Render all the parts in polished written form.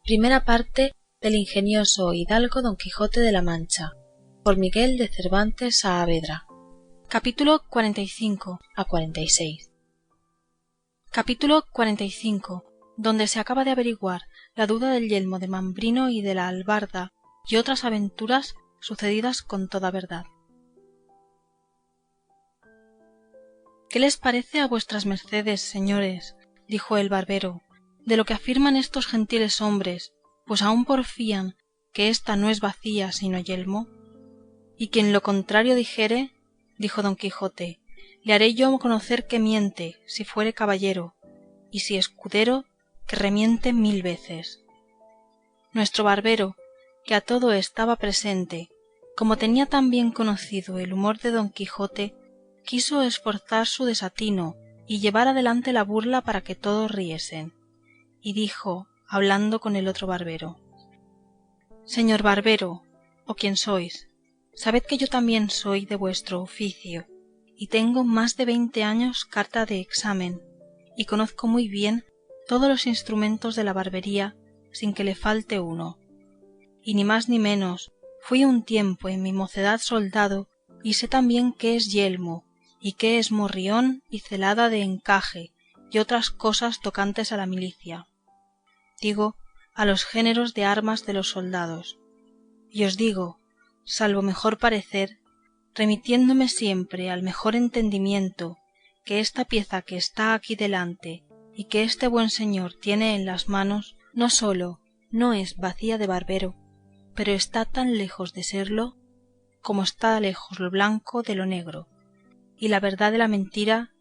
Primera parte del ingenioso hidalgo Don Quijote de la Mancha, por Miguel de Cervantes Saavedra. Capítulo 45 a 46. Capítulo 45, donde se acaba de averiguar la duda del yelmo de Mambrino y de la albarda y otras aventuras sucedidas con toda verdad. ¿Qué les parece a vuestras mercedes, señores? Dijo el barbero, de lo que afirman estos gentiles hombres, pues aún porfían que ésta no es bacía sino yelmo. Y quien lo contrario dijere, dijo Don Quijote, le haré yo conocer que miente, si fuere caballero, y si escudero, que remiente 1000 veces. Nuestro barbero, que a todo estaba presente, como tenía tan bien conocido el humor de Don Quijote, quiso esforzar su desatino y llevar adelante la burla para que todos riesen, y dijo, hablando con el otro barbero: Señor barbero, o quien sois, sabed que yo también soy de vuestro oficio, y tengo más de 20 años carta de examen, y conozco muy bien todos los instrumentos de la barbería sin que le falte uno, y ni más ni menos fui un tiempo en mi mocedad soldado, y sé también qué es yelmo, y qué es morrión y celada de encaje, y otras cosas tocantes a la milicia, digo, a los géneros de armas de los soldados. Y os digo, salvo mejor parecer, remitiéndome siempre al mejor entendimiento, que esta pieza que está aquí delante y que este buen señor tiene en las manos, no sólo no es bacía de barbero, pero está tan lejos de serlo como está lejos lo blanco de lo negro, y la verdad de la mentira.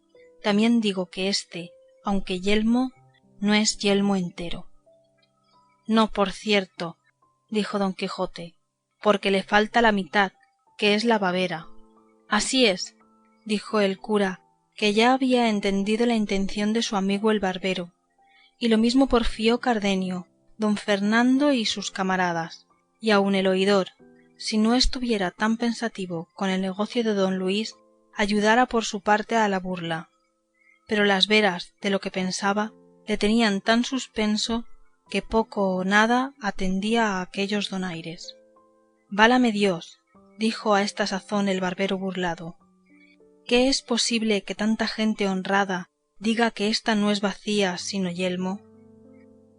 También digo que éste, aunque yelmo, no es yelmo entero. No, por cierto, dijo Don Quijote, porque le falta la mitad, que es la babera. Así es, dijo el cura, que ya había entendido la intención de su amigo el barbero, y lo mismo porfió Cardenio, don Fernando y sus camaradas, y aun el oidor, si no estuviera tan pensativo con el negocio de don Luis, ayudara por su parte a la burla. Pero las veras de lo que pensaba le tenían tan suspenso que poco o nada atendía a aquellos donaires. Válame Dios, dijo a esta sazón el barbero burlado, ¿qué es posible que tanta gente honrada diga que ésta no es bacía sino yelmo?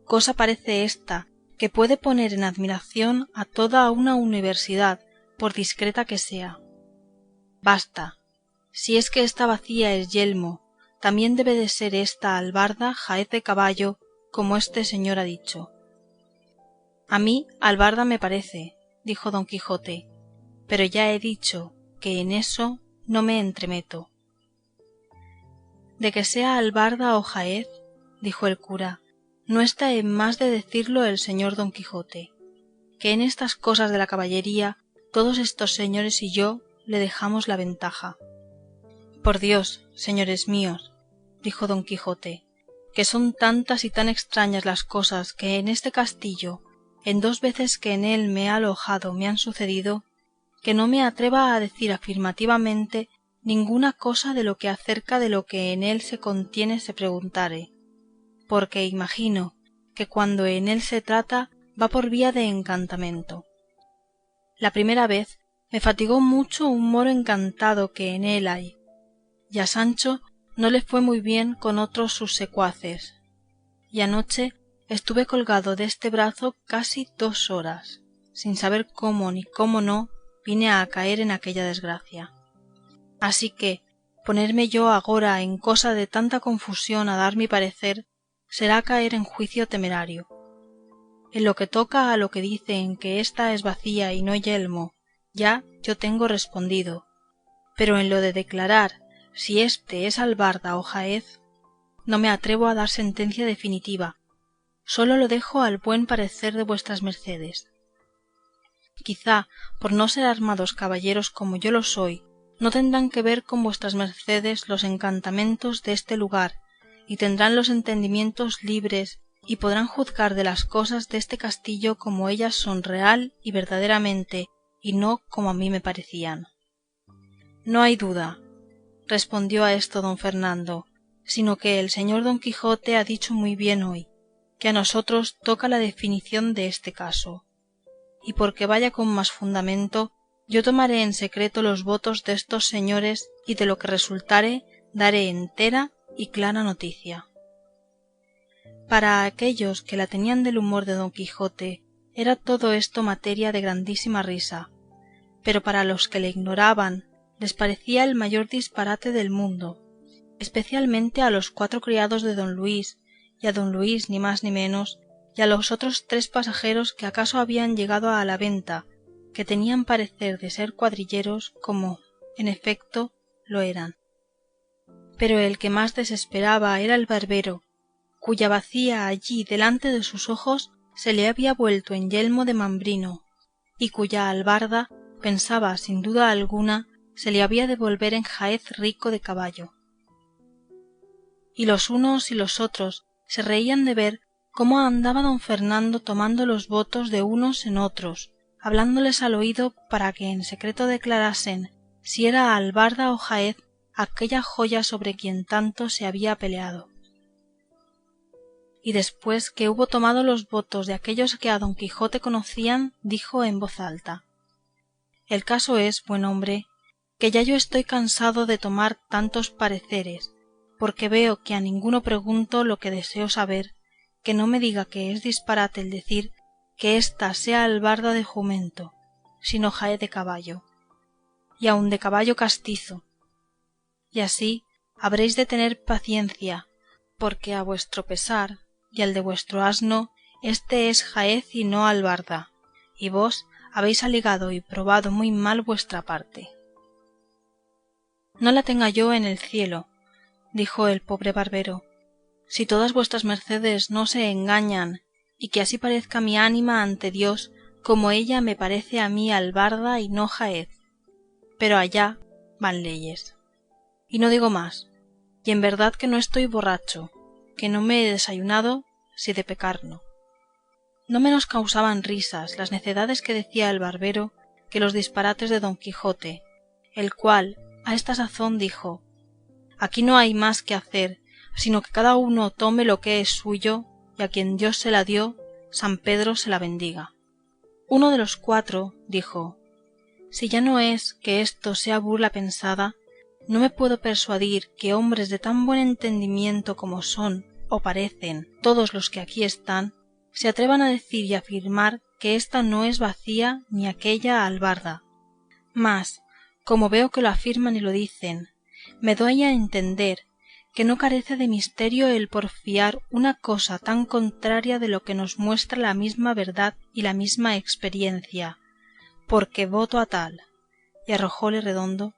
Cosa parece ésta que puede poner en admiración a toda una universidad, por discreta que sea. Basta, si es que esta bacía es yelmo, también debe de ser esta albarda jaez de caballo, como este señor ha dicho. A mí albarda me parece, dijo Don Quijote, pero ya he dicho que en eso no me entremeto. De que sea albarda o jaez, dijo el cura, no está en más de decirlo el señor Don Quijote, que en estas cosas de la caballería todos estos señores y yo le dejamos la ventaja. Por Dios, señores míos, dijo Don Quijote, que son tantas y tan extrañas las cosas que en este castillo, en 2 veces que en él me he alojado, me han sucedido, que no me atreva a decir afirmativamente ninguna cosa de lo que acerca de lo que en él se contiene se preguntare, porque imagino que cuando en él se trata va por vía de encantamento. La primera vez me fatigó mucho un moro encantado que en él hay, y a Sancho no le fue muy bien con otros sus secuaces, y anoche estuve colgado deste brazo casi 2 horas, sin saber cómo ni cómo no vine a caer en aquella desgracia. Así que ponerme yo agora en cosa de tanta confusión a dar mi parecer será caer en juicio temerario. En lo que toca a lo que dicen que ésta es bacía y no yelmo, ya yo tengo respondido, pero en lo de declarar si éste es albarda o jaez, no me atrevo a dar sentencia definitiva, sólo lo dejo al buen parecer de vuestras mercedes. Quizá, por no ser armados caballeros como yo lo soy, no tendrán que ver con vuestras mercedes los encantamentos de este lugar, y tendrán los entendimientos libres, y podrán juzgar de las cosas deste castillo como ellas son real y verdaderamente, y no como a mí me parecían. No hay duda, respondió a esto don Fernando, sino que el señor Don Quijote ha dicho muy bien hoy, que a nosotros toca la definición de este caso, y porque vaya con más fundamento, yo tomaré en secreto los votos destos señores y de lo que resultare daré entera y clara noticia. Para aquellos que la tenían del humor de Don Quijote era todo esto materia de grandísima risa, pero para los que le ignoraban les parecía el mayor disparate del mundo, especialmente a los 4 criados de don Luis, y a don Luis ni más ni menos, y a los otros 3 pasajeros que acaso habían llegado a la venta, que tenían parecer de ser cuadrilleros como, en efecto, lo eran. Pero el que más desesperaba era el barbero, cuya bacía allí delante de sus ojos se le había vuelto en yelmo de mambrino, y cuya albarda, pensaba sin duda alguna, se le había de volver en jaez rico de caballo. Y los unos y los otros se reían de ver cómo andaba don Fernando tomando los votos de unos en otros, hablándoles al oído para que en secreto declarasen si era albarda o jaez aquella joya sobre quien tanto se había peleado. Y después que hubo tomado los votos de aquellos que a don Quijote conocían, dijo en voz alta: El caso es, buen hombre, que ya yo estoy cansado de tomar tantos pareceres, porque veo que a ninguno pregunto lo que deseo saber, que no me diga que es disparate el decir que ésta sea albarda de jumento, sino jaez de caballo, y aun de caballo castizo. Y así habréis de tener paciencia, porque a vuestro pesar y al de vuestro asno éste es jaez y no albarda, y vos habéis alegado y probado muy mal vuestra parte. No la tenga yo en el cielo, dijo el pobre barbero, si todas vuestras mercedes no se engañan, y que así parezca mi ánima ante Dios como ella me parece a mí albarda y no jaez, pero allá van leyes. Y no digo más, y en verdad que no estoy borracho, que no me he desayunado, si de pecar no. No menos causaban risas las necedades que decía el barbero que los disparates de don Quijote, el cual a esta sazón dijo: Aquí no hay más que hacer, sino que cada uno tome lo que es suyo, y a quien Dios se la dio, San Pedro se la bendiga. Uno de los 4 dijo: Si ya no es que esto sea burla pensada, no me puedo persuadir que hombres de tan buen entendimiento como son, o parecen, todos los que aquí están, se atrevan a decir y afirmar que ésta no es bacía ni aquella albarda. Mas, como veo que lo afirman y lo dicen, me doy a entender que no carece de misterio el porfiar una cosa tan contraria de lo que nos muestra la misma verdad y la misma experiencia, porque voto a tal, y arrojóle Redondo,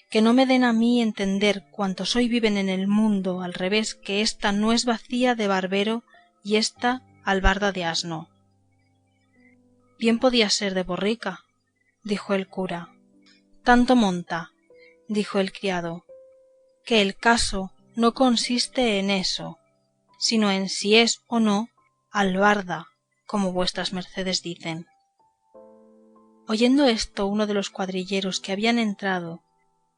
que no me den a mí entender cuantos hoy viven en el mundo al revés que ésta no es bacía de barbero y ésta albarda de asno. Bien podía ser de borrica, dijo el cura. Tanto monta, dijo el criado, que el caso no consiste en eso, sino en si es o no albarda, como vuestras mercedes dicen. Oyendo esto, uno de los cuadrilleros que habían entrado,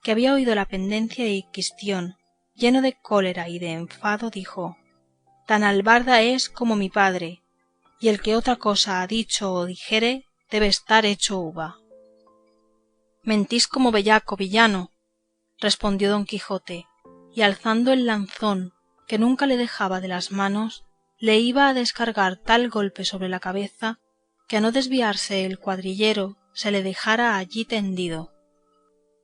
que había oído la pendencia y quistión, lleno de cólera y de enfado, dijo: Tan albarda es como mi padre, y el que otra cosa ha dicho o dijere debe estar hecho uva. Mentís como bellaco, villano, respondió don Quijote, y alzando el lanzón que nunca le dejaba de las manos, le iba a descargar tal golpe sobre la cabeza que a no desviarse el cuadrillero se le dejara allí tendido.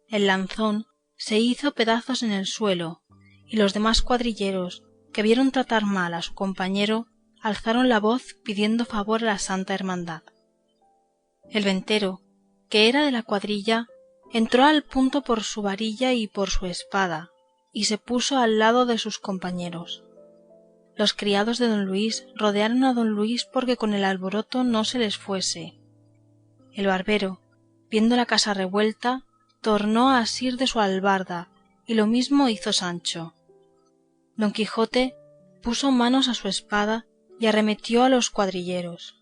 El lanzón se hizo pedazos en el suelo, y los demás cuadrilleros, que vieron tratar mal a su compañero, alzaron la voz pidiendo favor a la santa hermandad. El ventero, que era de la cuadrilla, entró al punto por su varilla y por su espada, y se puso al lado de sus compañeros. Los criados de don Luis rodearon a don Luis porque con el alboroto no se les fuese. El barbero, viendo la casa revuelta, tornó a asir de su albarda, y lo mismo hizo Sancho. Don Quijote puso manos a su espada y arremetió a los cuadrilleros.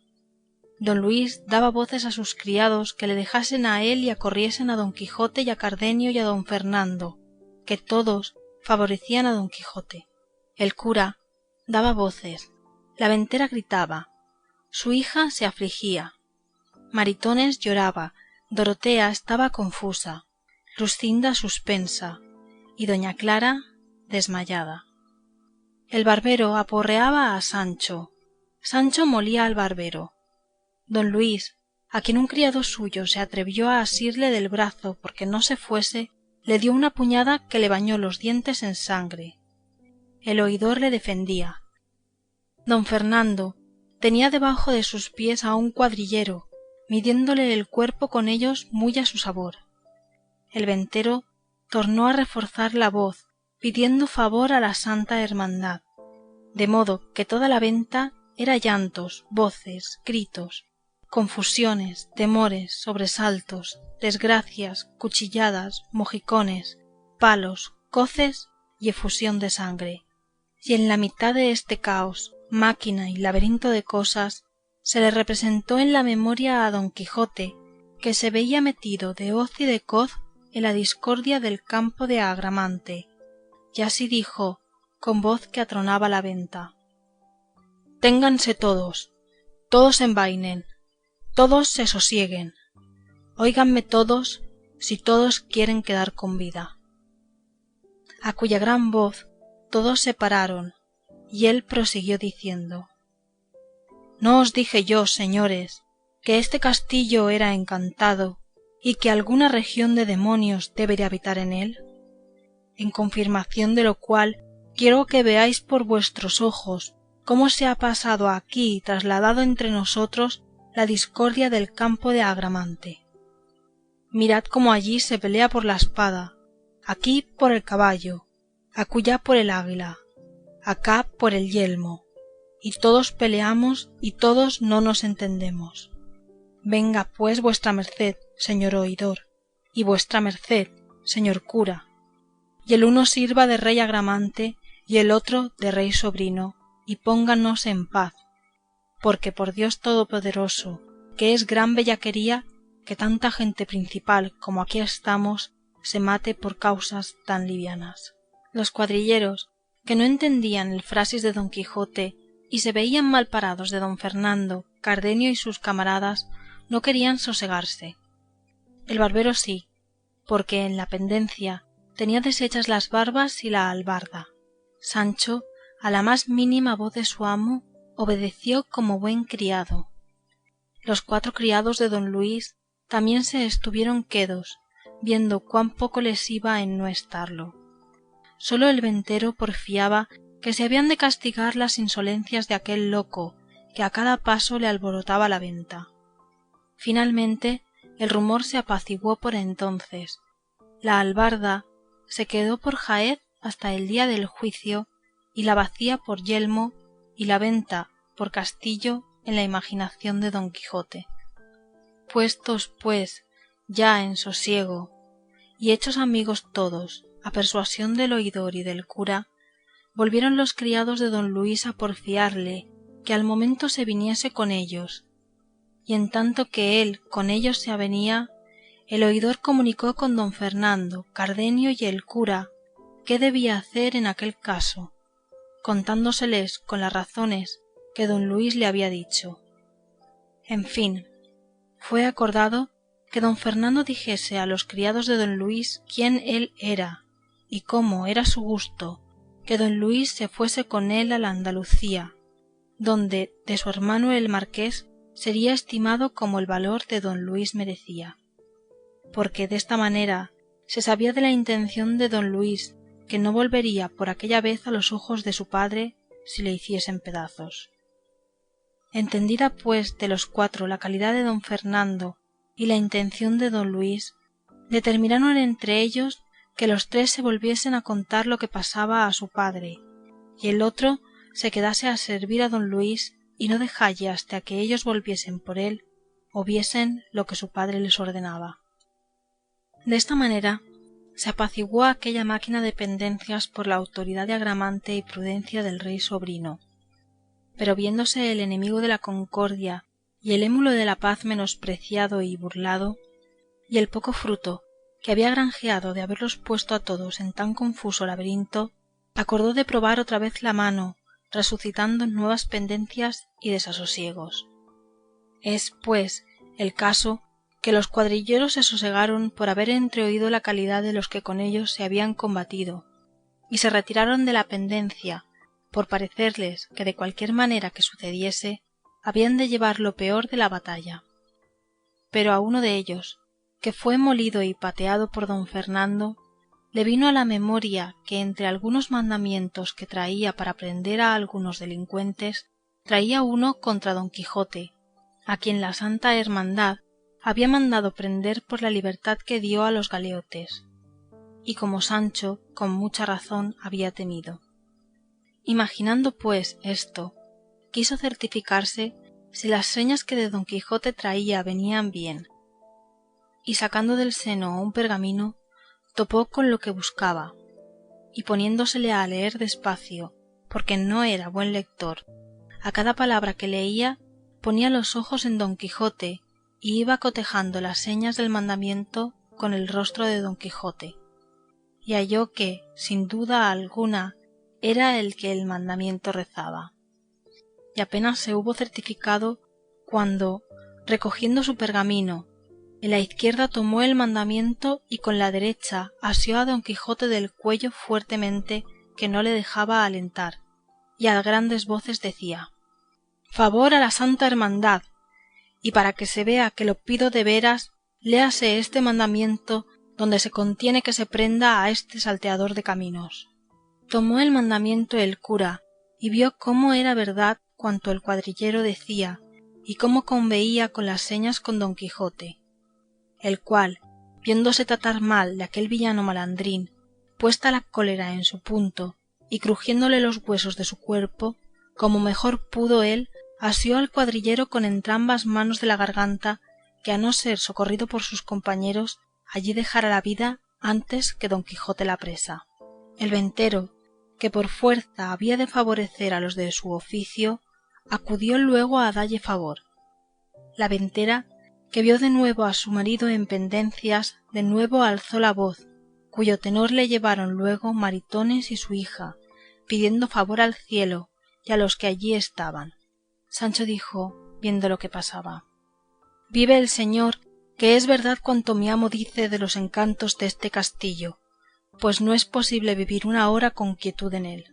Don Luis daba voces a sus criados que le dejasen a él y acorriesen a don Quijote y a Cardenio y a don Fernando, que todos favorecían a don Quijote. El cura daba voces, La ventera gritaba, su hija se afligía, Maritornes lloraba, Dorotea estaba confusa, Luscinda suspensa y doña Clara desmayada. El barbero aporreaba a Sancho, Sancho molía al barbero. Don Luis, a quien un criado suyo se atrevió a asirle del brazo porque no se fuese, le dio una puñada que le bañó los dientes en sangre. El oidor le defendía. Don Fernando tenía debajo de sus pies a un cuadrillero, midiéndole el cuerpo con ellos muy a su sabor. El ventero tornó a reforzar la voz, pidiendo favor a la santa hermandad, de modo que toda la venta era llantos, voces, gritos, confusiones, temores, sobresaltos, desgracias, cuchilladas, mojicones, palos, coces y efusión de sangre. Y en la mitad de este caos, máquina y laberinto de cosas, se le representó en la memoria a Don Quijote, que se veía metido de hoz y de coz en la discordia del campo de Agramante, y así dijo, con voz que atronaba la venta: ténganse todos, todos envainen, todos se sosieguen, óiganme todos, si todos quieren quedar con vida. A cuya gran voz todos se pararon, y él prosiguió diciendo: ¿no os dije yo, señores, que este castillo era encantado y que alguna región de demonios debe de habitar en él? En confirmación de lo cual quiero que veáis por vuestros ojos cómo se ha pasado aquí y trasladado entre nosotros la discordia del campo de Agramante. Mirad cómo allí se pelea por la espada, aquí por el caballo, acullá por el águila, acá por el yelmo, y todos peleamos y todos no nos entendemos. Venga pues vuestra merced, señor oidor, y vuestra merced, señor cura, y el uno sirva de rey Agramante y el otro de rey sobrino, y pónganos en paz, porque por Dios todopoderoso, que es gran bellaquería que tanta gente principal como aquí estamos se mate por causas tan livianas. Los cuadrilleros, que no entendían el frasis de Don Quijote y se veían mal parados de don Fernando, Cardenio y sus camaradas, no querían sosegarse. El barbero sí, porque en la pendencia tenía deshechas las barbas y la albarda. Sancho, a la más mínima voz de su amo, obedeció como buen criado. Los 4 criados de don Luis también se estuvieron quedos, viendo cuán poco les iba en no estarlo. Sólo el ventero porfiaba que se habían de castigar las insolencias de aquel loco que a cada paso le alborotaba la venta. Finalmente el rumor se apaciguó por entonces. La albarda se quedó por jaez hasta el día del juicio, y la bacía por yelmo, y la venta por castillo en la imaginación de Don Quijote. Puestos pues ya en sosiego, y hechos amigos todos, a persuasión del oidor y del cura, volvieron los criados de don Luis a porfiarle que al momento se viniese con ellos, y en tanto que él con ellos se avenía, el oidor comunicó con don Fernando, Cardenio y el cura qué debía hacer en aquel caso, contándoseles con las razones que don Luis le había dicho. En fin, fue acordado que don Fernando dijese a los criados de don Luis quién él era y cómo era su gusto que don Luis se fuese con él a la Andalucía, donde de su hermano el marqués sería estimado como el valor de don Luis merecía, porque desta manera se sabía de la intención de don Luis, que no volvería por aquella vez a los ojos de su padre si le hiciesen pedazos. Entendida pues de los 4 la calidad de don Fernando y la intención de don Luis, determinaron entre ellos que los 3 se volviesen a contar lo que pasaba a su padre, y el otro se quedase a servir a don Luis y no dejalle hasta que ellos volviesen por él o viesen lo que su padre les ordenaba. De esta manera se apaciguó aquella máquina de pendencias por la autoridad de Agramante y prudencia del rey sobrino. Pero viéndose el enemigo de la concordia y el émulo de la paz menospreciado y burlado, y el poco fruto que había granjeado de haberlos puesto a todos en tan confuso laberinto, acordó de probar otra vez la mano resucitando nuevas pendencias y desasosiegos. Es, pues, el caso que los cuadrilleros se sosegaron por haber entreoído la calidad de los que con ellos se habían combatido, y se retiraron de la pendencia, por parecerles que de cualquier manera que sucediese, habían de llevar lo peor de la batalla. Pero a uno de ellos, que fue molido y pateado por don Fernando, le vino a la memoria que entre algunos mandamientos que traía para prender a algunos delincuentes, traía uno contra don Quijote, a quien la Santa Hermandad había mandado prender por la libertad que dio a los galeotes, y como Sancho con mucha razón había temido. Imaginando pues esto, quiso certificarse si las señas que de don Quijote traía venían bien, y sacando del seno un pergamino, topó con lo que buscaba, y poniéndosele a leer despacio, porque no era buen lector, a cada palabra que leía ponía los ojos en don Quijote y iba cotejando las señas del mandamiento con el rostro de don Quijote, y halló que, sin duda alguna, era el que el mandamiento rezaba. Y apenas se hubo certificado cuando, recogiendo su pergamino, en la izquierda tomó el mandamiento y con la derecha asió a don Quijote del cuello fuertemente, que no le dejaba alentar, y a grandes voces decía: «Favor a la Santa Hermandad, y para que se vea que lo pido de veras, léase este mandamiento donde se contiene que se prenda a este salteador de caminos». Tomó el mandamiento el cura y vio cómo era verdad cuanto el cuadrillero decía y cómo conveía con las señas con don Quijote, el cual, viéndose tratar mal de aquel villano malandrín, puesta la cólera en su punto y crujiéndole los huesos de su cuerpo, como mejor pudo él, asió al cuadrillero con entrambas manos de la garganta, que a no ser socorrido por sus compañeros, allí dejara la vida antes que don Quijote la presa. El ventero, que por fuerza había de favorecer a los de su oficio, acudió luego a dalle favor. La ventera, que vio de nuevo a su marido en pendencias, de nuevo alzó la voz, cuyo tenor le llevaron luego Maritornes y su hija, pidiendo favor al cielo y a los que allí estaban. Sancho dijo, viendo lo que pasaba: «Vive el Señor, que es verdad cuanto mi amo dice de los encantos de este castillo, pues no es posible vivir una hora con quietud en él».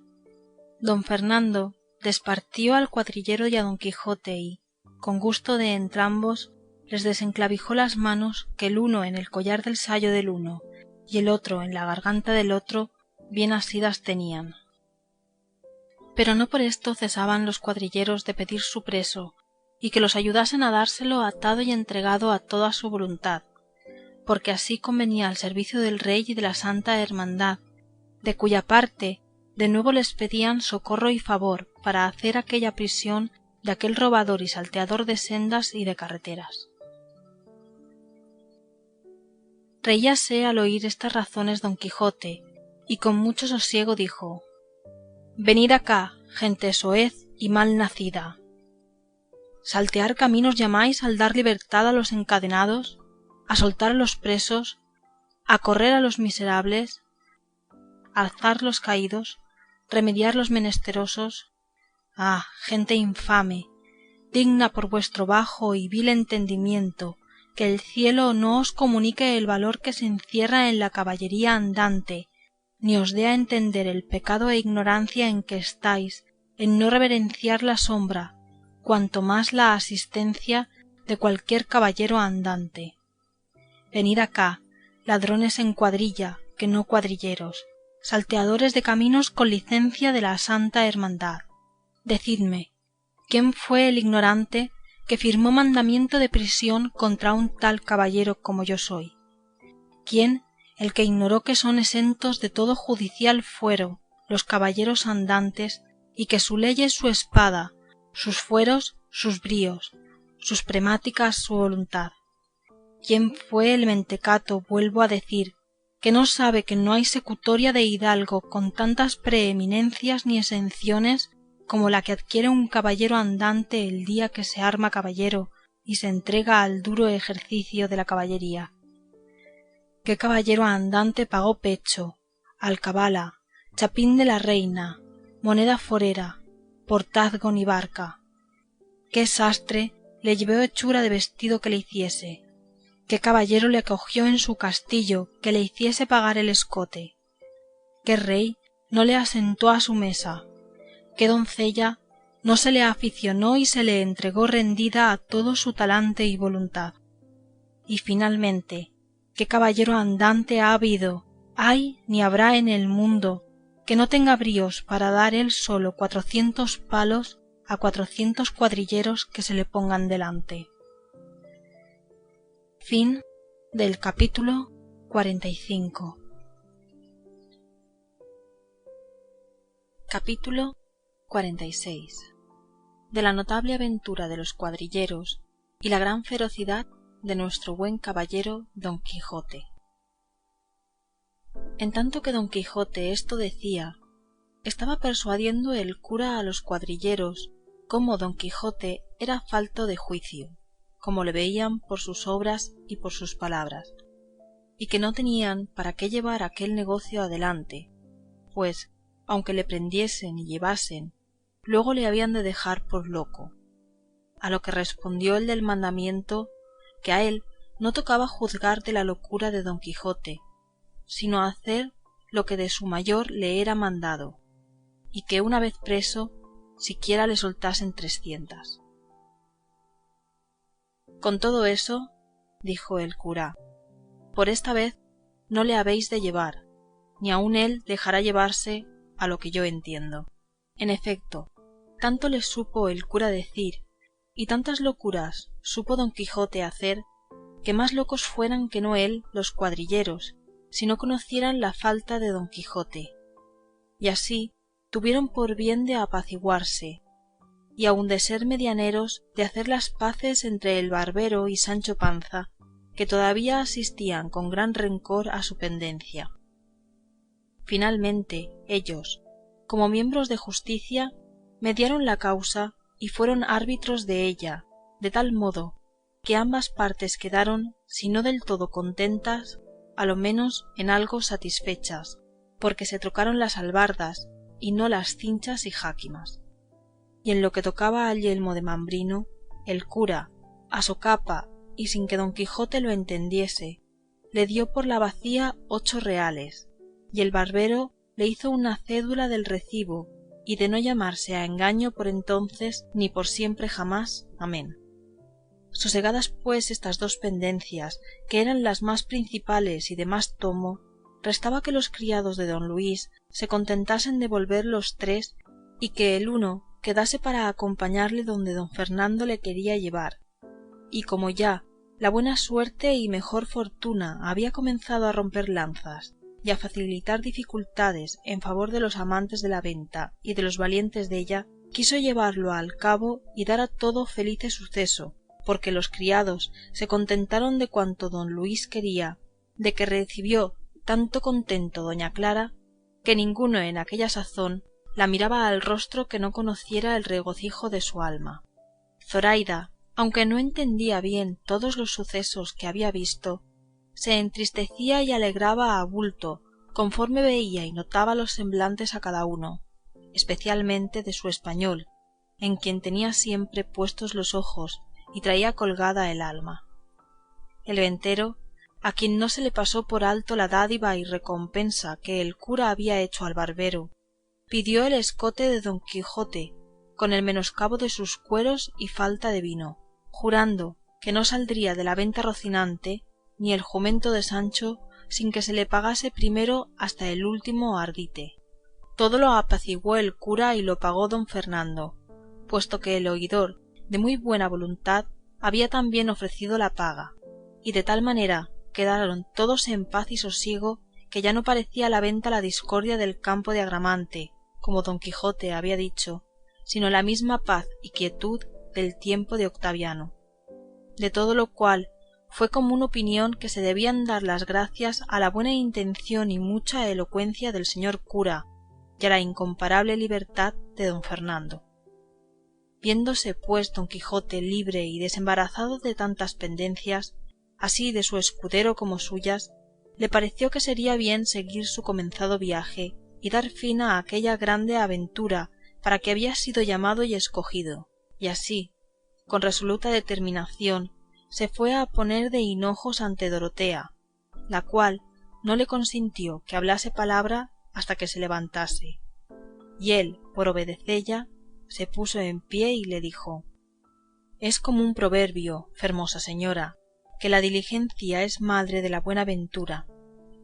Don Fernando despartió al cuadrillero y a don Quijote y, con gusto de entrambos, les desenclavijó las manos, que el uno en el collar del sayo del uno y el otro en la garganta del otro bien asidas tenían. Pero no por esto cesaban los cuadrilleros de pedir su preso y que los ayudasen a dárselo atado y entregado a toda su voluntad, porque así convenía al servicio del rey y de la Santa Hermandad, de cuya parte de nuevo les pedían socorro y favor para hacer aquella prisión de aquel robador y salteador de sendas y de carreteras. Reíase al oír estas razones don Quijote, y con mucho sosiego dijo: «Venid acá, gente soez y mal nacida. ¿Saltear caminos llamáis al dar libertad a los encadenados, a soltar a los presos, a correr a los miserables, alzar los caídos, remediar los menesterosos? Ah, gente infame, digna por vuestro bajo y vil entendimiento, que el cielo no os comunique el valor que se encierra en la caballería andante, ni os dé a entender el pecado e ignorancia en que estáis, en no reverenciar la sombra, cuanto más la asistencia de cualquier caballero andante. Venid acá, ladrones en cuadrilla, que no cuadrilleros, salteadores de caminos con licencia de la Santa Hermandad. Decidme, ¿quién fue el ignorante que firmó mandamiento de prisión contra un tal caballero como yo soy? ¿Quién el que ignoró que son exentos de todo judicial fuero los caballeros andantes y que su ley es su espada, sus fueros sus bríos, sus premáticas su voluntad? ¿Quién fue el mentecato, vuelvo a decir, que no sabe que no hay secutoria de hidalgo con tantas preeminencias ni exenciones como la que adquiere un caballero andante el día que se arma caballero y se entrega al duro ejercicio de la caballería? ¿Qué caballero andante pagó pecho, alcabala, chapín de la reina, moneda forera, portazgo ni barca. Qué sastre le llevó hechura de vestido que le hiciese, qué caballero le acogió en su castillo que le hiciese pagar el escote, qué rey no le asentó a su mesa, qué doncella no se le aficionó y se le entregó rendida a todo su talante y voluntad. Y finalmente, qué caballero andante ha habido, hay ni habrá en el mundo que no tenga bríos para dar él solo 400 palos a 400 cuadrilleros que se le pongan delante. Fin del capítulo 45. Capítulo 46. De la notable aventura de los cuadrilleros y la gran ferocidad de nuestro buen caballero Don Quijote. En tanto que Don Quijote esto decía, estaba persuadiendo el cura a los cuadrilleros cómo Don Quijote era falto de juicio, como le veían por sus obras y por sus palabras, y que no tenían para qué llevar aquel negocio adelante, pues, aunque le prendiesen y llevasen, luego le habían de dejar por loco. A lo que respondió el del mandamiento, que a él no tocaba juzgar de la locura de Don Quijote, sino hacer lo que de su mayor le era mandado, y que una vez preso, siquiera le soltasen 300. Con todo eso, dijo el cura, por esta vez no le habéis de llevar, ni aun él dejará llevarse, a lo que yo entiendo. En efecto, tanto le supo el cura decir, y tantas locuras supo Don Quijote hacer, que más locos fueran que no él los cuadrilleros, si no conocieran la falta de Don Quijote. Y así tuvieron por bien de apaciguarse, y aun de ser medianeros de hacer las paces entre el barbero y Sancho Panza, que todavía asistían con gran rencor a su pendencia. Finalmente ellos, como miembros de justicia, mediaron la causa y fueron árbitros de ella, de tal modo que ambas partes quedaron, si no del todo contentas, a lo menos en algo satisfechas, porque se trocaron las albardas y no las cinchas y jáquimas. Y en lo que tocaba al yelmo de Mambrino, el cura, a socapa y sin que Don Quijote lo entendiese, le dio por la bacía 8 reales, y el barbero le hizo una cédula del recibo y de no llamarse a engaño por entonces ni por siempre jamás. Amén. Sosegadas pues estas dos pendencias, que eran las más principales y de más tomo, restaba que los criados de don Luis se contentasen de volver los 3 y que el uno quedase para acompañarle donde don Fernando le quería llevar. Y como ya la buena suerte y mejor fortuna había comenzado a romper lanzas y a facilitar dificultades en favor de los amantes de la venta y de los valientes della, quiso llevarlo al cabo y dar a todo felice suceso, porque los criados se contentaron de cuanto don Luis quería, de que recibió tanto contento doña Clara, que ninguno en aquella sazón la miraba al rostro que no conociera el regocijo de su alma. Zoraida, aunque no entendía bien todos los sucesos que había visto, se entristecía y alegraba a bulto conforme veía y notaba los semblantes a cada uno, especialmente de su español, en quien tenía siempre puestos los ojos y traía colgada el alma. El ventero, a quien no se le pasó por alto la dádiva y recompensa que el cura había hecho al barbero, pidió el escote de Don Quijote con el menoscabo de sus cueros y falta de vino, jurando que no saldría de la venta Rocinante ni el jumento de Sancho sin que se le pagase primero hasta el último ardite. Todo lo apaciguó el cura y lo pagó don Fernando, puesto que el oidor, de muy buena voluntad, había también ofrecido la paga, y de tal manera quedaron todos en paz y sosiego que ya no parecía la venta la discordia del campo de Agramante, como don Quijote había dicho, sino la misma paz y quietud del tiempo de Octaviano. De todo lo cual fue común opinión que se debían dar las gracias a la buena intención y mucha elocuencia del señor cura y a la incomparable libertad de don Fernando. Viéndose pues don Quijote libre y desembarazado de tantas pendencias, así de su escudero como suyas, le pareció que sería bien seguir su comenzado viaje y dar fin a aquella grande aventura para que había sido llamado y escogido, y así, con resoluta determinación, se fue a poner de hinojos ante Dorotea, la cual no le consintió que hablase palabra hasta que se levantase, y él, por obedecella, se puso en pie y le dijo: es común proverbio, fermosa señora, que la diligencia es madre de la buena ventura,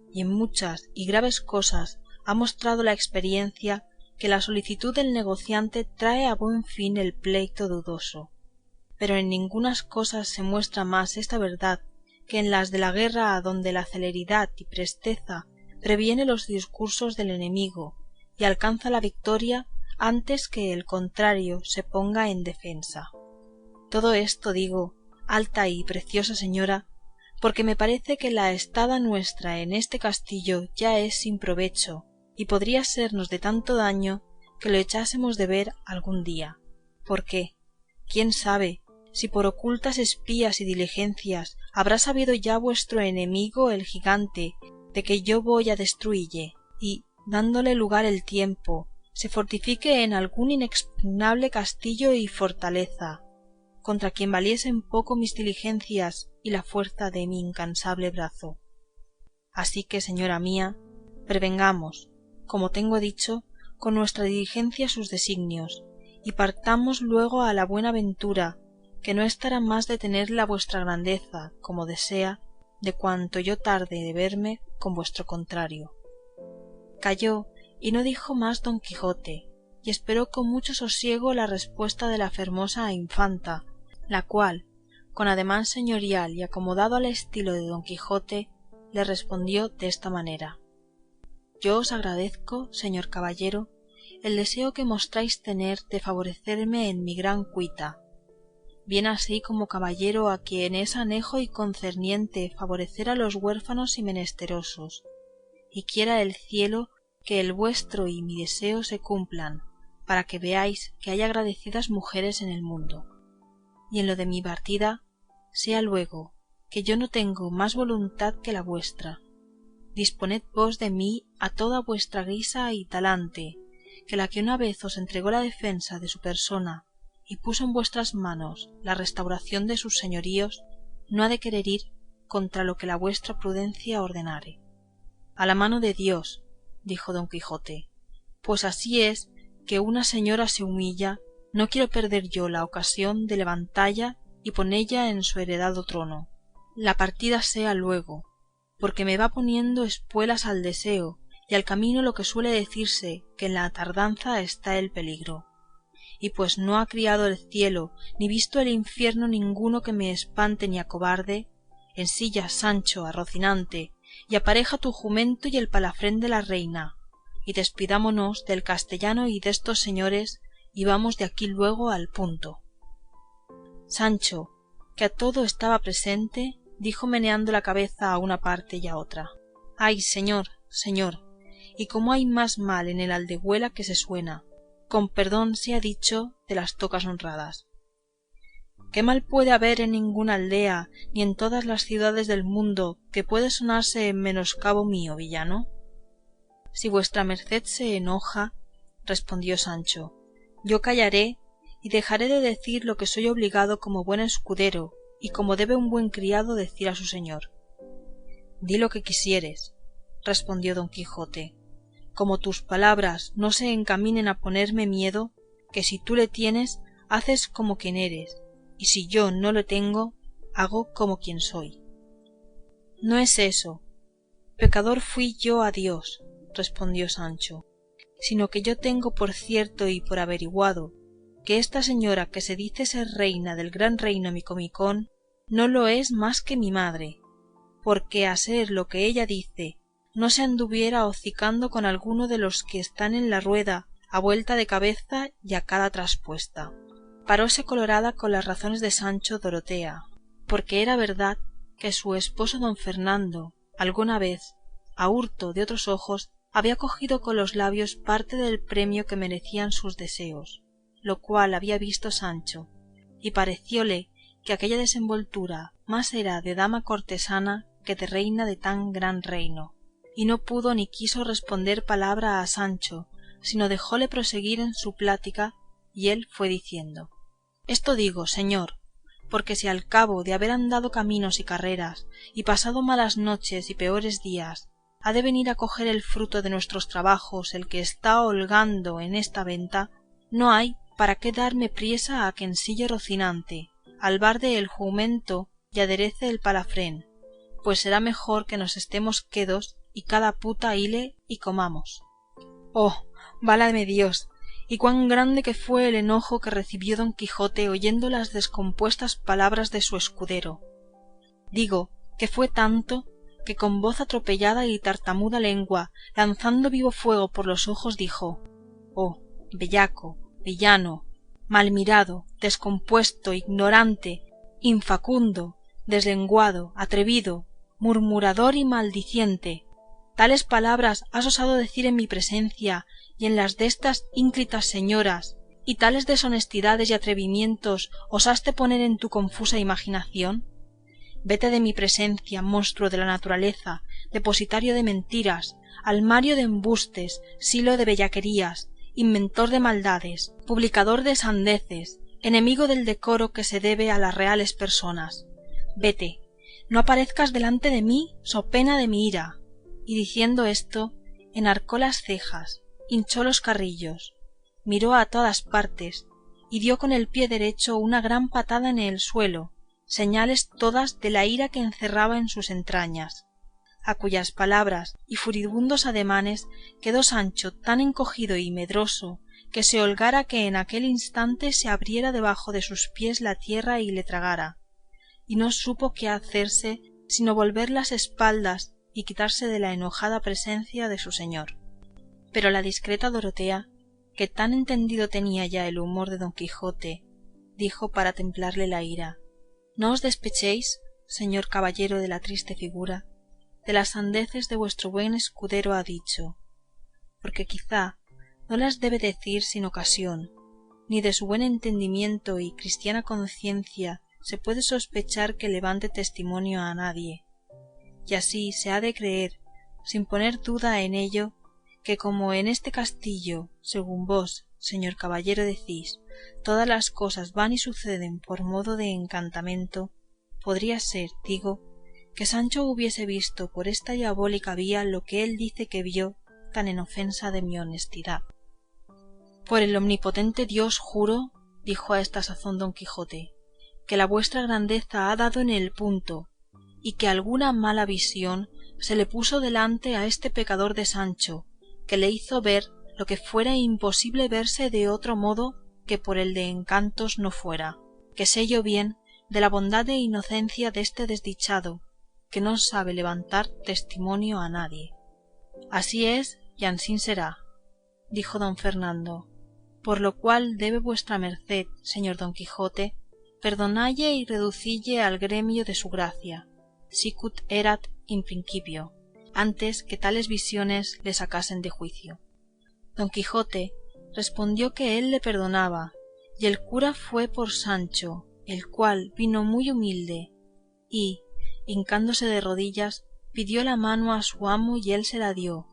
y en muchas y graves cosas ha mostrado la experiencia que la solicitud del negociante trae a buen fin el pleito dudoso, pero en ningunas cosas se muestra más esta verdad que en las de la guerra, adonde la celeridad y presteza previene los discursos del enemigo y alcanza la victoria antes que el contrario se ponga en defensa. Todo esto digo, alta y preciosa señora, porque me parece que la estada nuestra en este castillo ya es sin provecho y podría sernos de tanto daño que lo echásemos de ver algún día, porque, quién sabe, si por ocultas espías y diligencias habrá sabido ya vuestro enemigo el gigante de que yo voy a destruille, y, dándole lugar el tiempo, se fortifique en algún inexpugnable castillo y fortaleza, contra quien valiesen poco mis diligencias y la fuerza de mi incansable brazo. Así que, señora mía, prevengamos, como tengo dicho, con nuestra diligencia sus designios, y partamos luego a la buena ventura, que no estará más de tenerla vuestra grandeza, como desea, de cuanto yo tarde de verme con vuestro contrario. Calló y no dijo más don Quijote, y esperó con mucho sosiego la respuesta de la fermosa infanta, la cual, con ademán señorial y acomodado al estilo de don Quijote, le respondió desta manera: yo os agradezco, señor caballero, el deseo que mostráis tener de favorecerme en mi gran cuita, bien así como caballero a quien es anejo y concerniente favorecer a los huérfanos y menesterosos, y quiera el cielo que el vuestro y mi deseo se cumplan, para que veáis que hay agradecidas mujeres en el mundo. Y en lo de mi partida, sea luego, que yo no tengo más voluntad que la vuestra. Disponed vos de mí a toda vuestra guisa y talante, que la que una vez os entregó la defensa de su persona y puso en vuestras manos la restauración de sus señoríos, no ha de querer ir contra lo que la vuestra prudencia ordenare. A la mano de Dios, dijo don Quijote, pues así es que una señora se humilla, no quiero perder yo la ocasión de levantalla y ponella en su heredado trono. La partida sea luego, porque me va poniendo espuelas al deseo y al camino lo que suele decirse, que en la tardanza está el peligro. Y pues no ha criado el cielo, ni visto el infierno ninguno que me espante ni acobarde, ensilla, Sancho, a Rocinante, y apareja tu jumento y el palafrén de la reina, y despidámonos del castellano y destos señores, y vamos de aquí luego al punto. Sancho, que a todo estaba presente, dijo meneando la cabeza a una parte y a otra: ay, señor, señor, y cómo hay más mal en el Aldehuela que se suena, con perdón sea dicho, de las tocas honradas. ¿Qué mal puede haber en ninguna aldea, ni en todas las ciudades del mundo, que puede sonarse en menoscabo mío, villano? Si vuestra merced se enoja, respondió Sancho, yo callaré y dejaré de decir lo que soy obligado como buen escudero y como debe un buen criado decir a su señor. Di lo que quisieres, respondió don Quijote, como tus palabras no se encaminen a ponerme miedo, que si tú le tienes, haces como quien eres, y si yo no le tengo, hago como quien soy. No es eso, pecador fui yo a Dios, respondió Sancho, sino que yo tengo por cierto y por averiguado que esta señora que se dice ser reina del gran reino Micomicón no lo es más que mi madre, porque a ser lo que ella dice no se anduviera hocicando con alguno de los que están en la rueda a vuelta de cabeza y a cada traspuesta. Paróse colorada con las razones de Sancho Dorotea, porque era verdad que su esposo don Fernando alguna vez, a hurto de otros ojos, había cogido con los labios parte del premio que merecían sus deseos, lo cual había visto Sancho, y parecióle que aquella desenvoltura más era de dama cortesana que de reina de tan gran reino, y no pudo ni quiso responder palabra a Sancho, sino dejóle proseguir en su plática, y él fue diciendo: esto digo, señor, porque si al cabo de haber andado caminos y carreras, y pasado malas noches y peores días, ha de venir a coger el fruto de nuestros trabajos el que está holgando en esta venta, no hay para qué darme priesa a que ensille rocinante, albarde el jumento y aderece el palafrén, pues será mejor que nos estemos quedos y cada puta hile y comamos. Oh, válame Dios, y cuán grande que fue el enojo que recibió don Quijote oyendo las descompuestas palabras de su escudero. Digo que fue tanto que con voz atropellada y tartamuda lengua, lanzando vivo fuego por los ojos, dijo: oh, bellaco, villano, mal mirado, descompuesto, ignorante, infacundo, deslenguado, atrevido, murmurador y maldiciente, tales palabras has osado decir en mi presencia y en las destas ínclitas señoras, y tales deshonestidades y atrevimientos osaste poner en tu confusa imaginación. Vete de mi presencia, monstruo de la naturaleza, depositario de mentiras, almario de embustes, silo de bellaquerías, inventor de maldades, publicador de sandeces, enemigo del decoro que se debe a las reales personas. Vete, no aparezcas delante de mí so pena de mi ira. Y diciendo esto, enarcó las cejas, hinchó los carrillos, miró a todas partes y dio con el pie derecho una gran patada en el suelo, señales todas de la ira que encerraba en sus entrañas, a cuyas palabras y furibundos ademanes quedó Sancho tan encogido y medroso que se holgara que en aquel instante se abriera debajo de sus pies la tierra y le tragara, y no supo qué hacerse sino volver las espaldas y quitarse de la enojada presencia de su señor. Pero la discreta Dorotea, que tan entendido tenía ya el humor de don Quijote, dijo para templarle la ira: no os despechéis, señor caballero de la triste figura, de las sandeces de vuestro buen escudero ha dicho, porque quizá no las debe decir sin ocasión, ni de su buen entendimiento y cristiana conciencia se puede sospechar que levante testimonio a nadie, y así se ha de creer, sin poner duda en ello, que como en este castillo, según vos, señor caballero, decís, todas las cosas van y suceden por modo de encantamento, podría ser, digo, que Sancho hubiese visto por esta diabólica vía lo que él dice que vio, tan en ofensa de mi honestidad. Por el omnipotente Dios juro, dijo a esta sazón don Quijote, que la vuestra grandeza ha dado en el punto, y que alguna mala visión se le puso delante a este pecador de Sancho, que le hizo ver lo que fuera imposible verse de otro modo que por el de encantos no fuera, que sé yo bien de la bondad e inocencia deste desdichado, que no sabe levantar testimonio a nadie. Así es y ansí será, dijo don Fernando, por lo cual debe vuestra merced, señor don Quijote, perdonalle y reducille al gremio de su gracia, sicut erat in principio, antes que tales visiones le sacasen de juicio. Don Quijote respondió que él le perdonaba, y el cura fue por Sancho, el cual vino muy humilde, y, hincándose de rodillas, pidió la mano a su amo y él se la dio,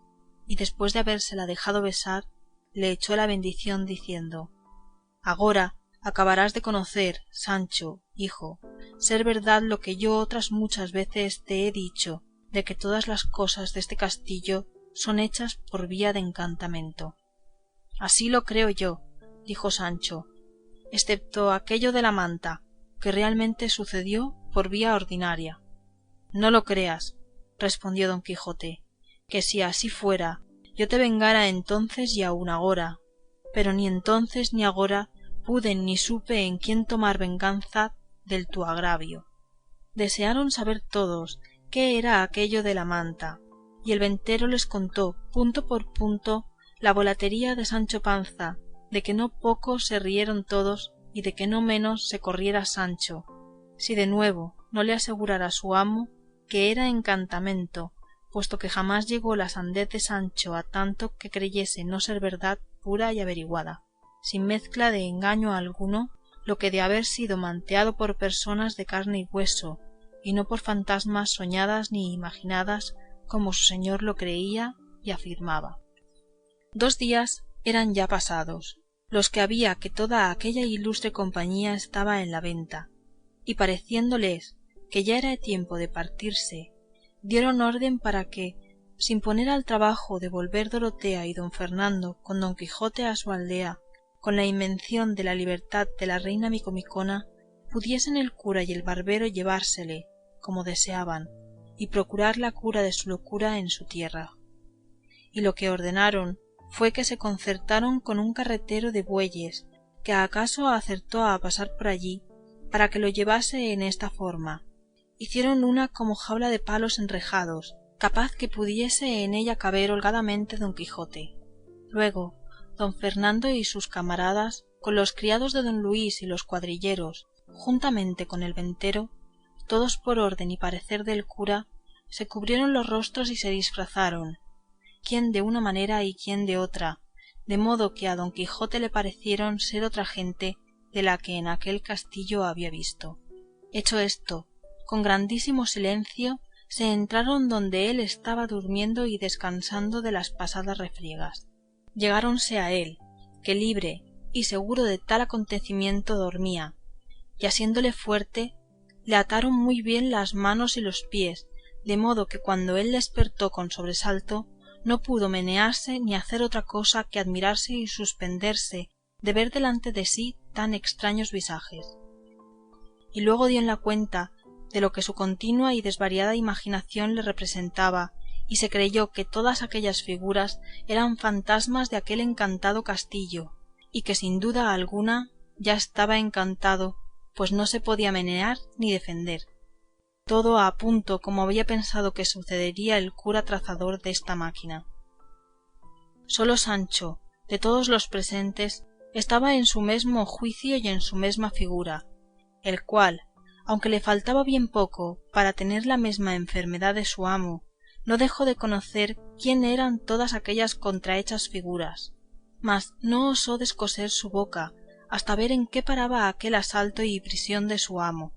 y después de habérsela dejado besar, le echó la bendición diciendo: agora acabarás de conocer, Sancho, hijo, ser verdad lo que yo otras muchas veces te he dicho, de que todas las cosas deste castillo son hechas por vía de encantamento. Así lo creo yo, dijo Sancho, excepto aquello de la manta, que realmente sucedió por vía ordinaria. No lo creas, respondió don Quijote, que si así fuera, yo te vengara entonces y aun agora, pero ni entonces ni agora pude ni supe en quién tomar venganza del tu agravio. Desearon saber todos qué era aquello de la manta, y el ventero les contó punto por punto la volatería de Sancho Panza, de que no poco se rieron todos y de que no menos se corriera Sancho, si de nuevo no le asegurara su amo que era encantamento, puesto que jamás llegó la sandez de Sancho a tanto que creyese no ser verdad pura y averiguada, sin mezcla de engaño alguno, lo que de haber sido manteado por personas de carne y hueso, y no por fantasmas soñadas ni imaginadas como su señor lo creía y afirmaba. 2 días eran ya pasados, los que había que toda aquella ilustre compañía estaba en la venta, y pareciéndoles que ya era tiempo de partirse, dieron orden para que, sin poner al trabajo de volver Dorotea y don Fernando con don Quijote a su aldea, con la invención de la libertad de la reina Micomicona, pudiesen el cura y el barbero llevársele, como deseaban, y procurar la cura de su locura en su tierra. Y lo que ordenaron fue que se concertaron con un carretero de bueyes, que acaso acertó a pasar por allí, para que lo llevase en esta forma. Hicieron una como jaula de palos enrejados, capaz que pudiese en ella caber holgadamente don Quijote. Luego don Fernando y sus camaradas, con los criados de don Luis y los cuadrilleros, juntamente con el ventero, todos por orden y parecer del cura, se cubrieron los rostros y se disfrazaron, quién de una manera y quién de otra, de modo que a don Quijote le parecieron ser otra gente de la que en aquel castillo había visto. Hecho esto, con grandísimo silencio se entraron donde él estaba durmiendo y descansando de las pasadas refriegas. Llegáronse a él, que libre y seguro de tal acontecimiento dormía, y asiéndole fuerte, le ataron muy bien las manos y los pies, de modo que cuando él despertó con sobresalto, no pudo menearse ni hacer otra cosa que admirarse y suspenderse de ver delante de sí tan extraños visajes. Y luego dio en la cuenta de lo que su continua y desvariada imaginación le representaba, y se creyó que todas aquellas figuras eran fantasmas de aquel encantado castillo, y que sin duda alguna ya estaba encantado, pues no se podía menear ni defender. Todo a punto como había pensado que sucedería el cura trazador desta máquina. Sólo Sancho, de todos los presentes, estaba en su mesmo juicio y en su mesma figura, el cual, aunque le faltaba bien poco para tener la mesma enfermedad de su amo, no dejó de conocer quién eran todas aquellas contrahechas figuras, mas no osó descoser su boca hasta ver en qué paraba aquel asalto y prisión de su amo,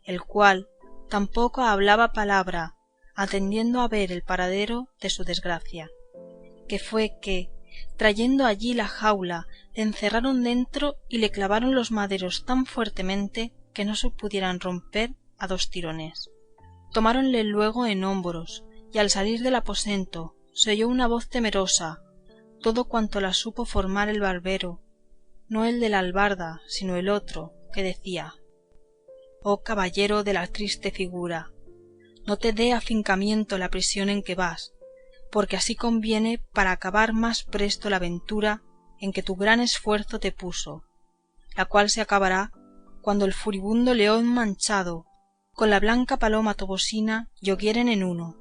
el cual tampoco hablaba palabra, atendiendo a ver el paradero de su desgracia, que fue que, trayendo allí la jaula, le encerraron dentro y le clavaron los maderos tan fuertemente que no se pudieran romper a 2 tirones. Tomáronle luego en hombros, y al salir del aposento se oyó una voz temerosa, todo cuanto la supo formar el barbero, no el de la albarda, sino el otro, que decía: «Oh caballero de la triste figura, no te dé afincamiento la prisión en que vas, porque así conviene para acabar más presto la aventura en que tu gran esfuerzo te puso, la cual se acabará cuando el furibundo león manchado con la blanca paloma tobosina yoguieren en uno,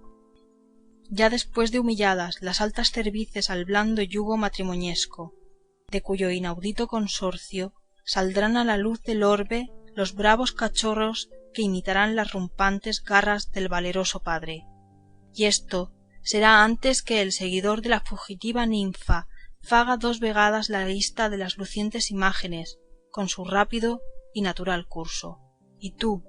ya después de humilladas las altas cervices al blando yugo matrimoñesco, de cuyo inaudito consorcio saldrán a la luz del orbe los bravos cachorros que imitarán las rumpantes garras del valeroso padre. Y esto será antes que el seguidor de la fugitiva ninfa faga 2 vegadas la vista de las lucientes imágenes con su rápido y natural curso. Y tú,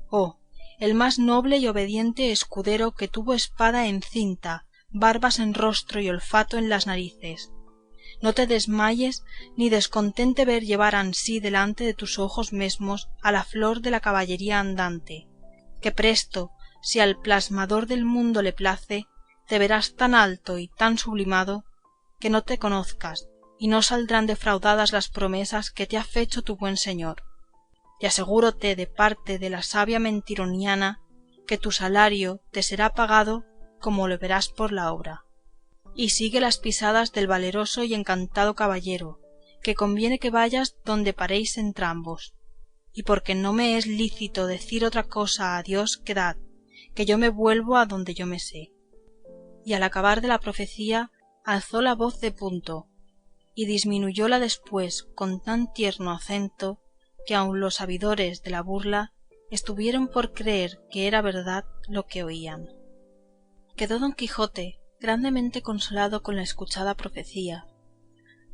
oh, el más noble y obediente escudero que tuvo espada en cinta, barbas en rostro y olfato en las narices, no te desmayes ni descontente ver llevar ansí delante de tus ojos mesmos a la flor de la caballería andante, que presto, si al plasmador del mundo le place, te verás tan alto y tan sublimado que no te conozcas y no saldrán defraudadas las promesas que te ha fecho tu buen señor. Y asegúrote de parte de la sabia mentironiana que tu salario te será pagado como lo verás por la obra. Y sigue las pisadas del valeroso y encantado caballero, que conviene que vayas donde paréis entrambos, y porque no me es lícito decir otra cosa a Dios que dad, que yo me vuelvo a donde yo me sé». Y al acabar de la profecía alzó la voz de punto, y disminuyóla después con tan tierno acento que aun los sabidores de la burla estuvieron por creer que era verdad lo que oían. Quedó don Quijote grandemente consolado con la escuchada profecía,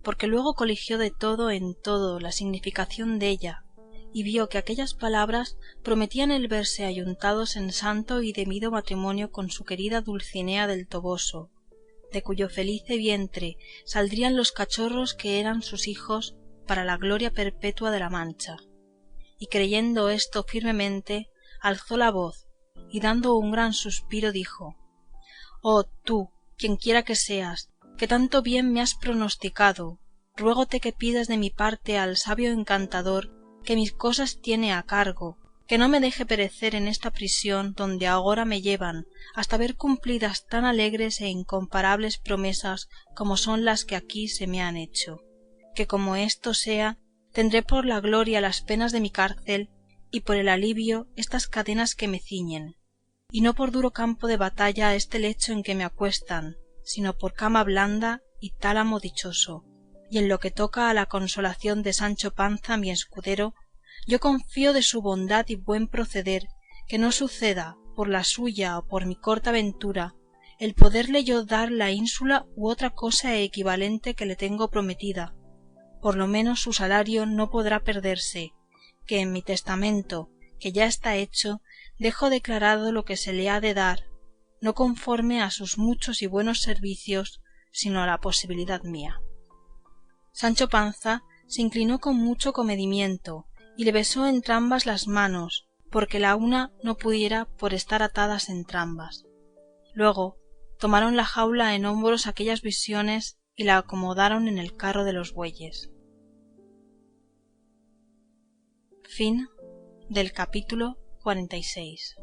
porque luego coligió de todo en todo la significación della, y vio que aquellas palabras prometían el verse ayuntados en santo y debido matrimonio con su querida Dulcinea del Toboso, de cuyo felice vientre saldrían los cachorros que eran sus hijos para la gloria perpetua de la Mancha. Y creyendo esto firmemente, alzó la voz y dando un gran suspiro dijo: «Oh tú, quienquiera que seas, que tanto bien me has pronosticado, ruégote que pidas de mi parte al sabio encantador que mis cosas tiene a cargo, que no me deje perecer en esta prisión donde agora me llevan, hasta ver cumplidas tan alegres e incomparables promesas como son las que aquí se me han hecho, que como esto sea, tendré por la gloria las penas de mi cárcel y por el alivio estas cadenas que me ciñen, y no por duro campo de batalla este lecho en que me acuestan, sino por cama blanda y tálamo dichoso. Y en lo que toca a la consolación de Sancho Panza mi escudero, yo confío de su bondad y buen proceder, que no suceda, por la suya o por mi corta ventura, el poderle yo dar la ínsula u otra cosa equivalente que le tengo prometida. Por lo menos su salario no podrá perderse, que en mi testamento, que ya está hecho, dejo declarado lo que se le ha de dar, no conforme a sus muchos y buenos servicios, sino a la posibilidad mía». Sancho Panza se inclinó con mucho comedimiento y le besó entrambas las manos, porque la una no pudiera por estar atadas entrambas. Luego tomaron la jaula en hombros aquellas visiones y la acomodaron en el carro de los bueyes. Fin del capítulo 46.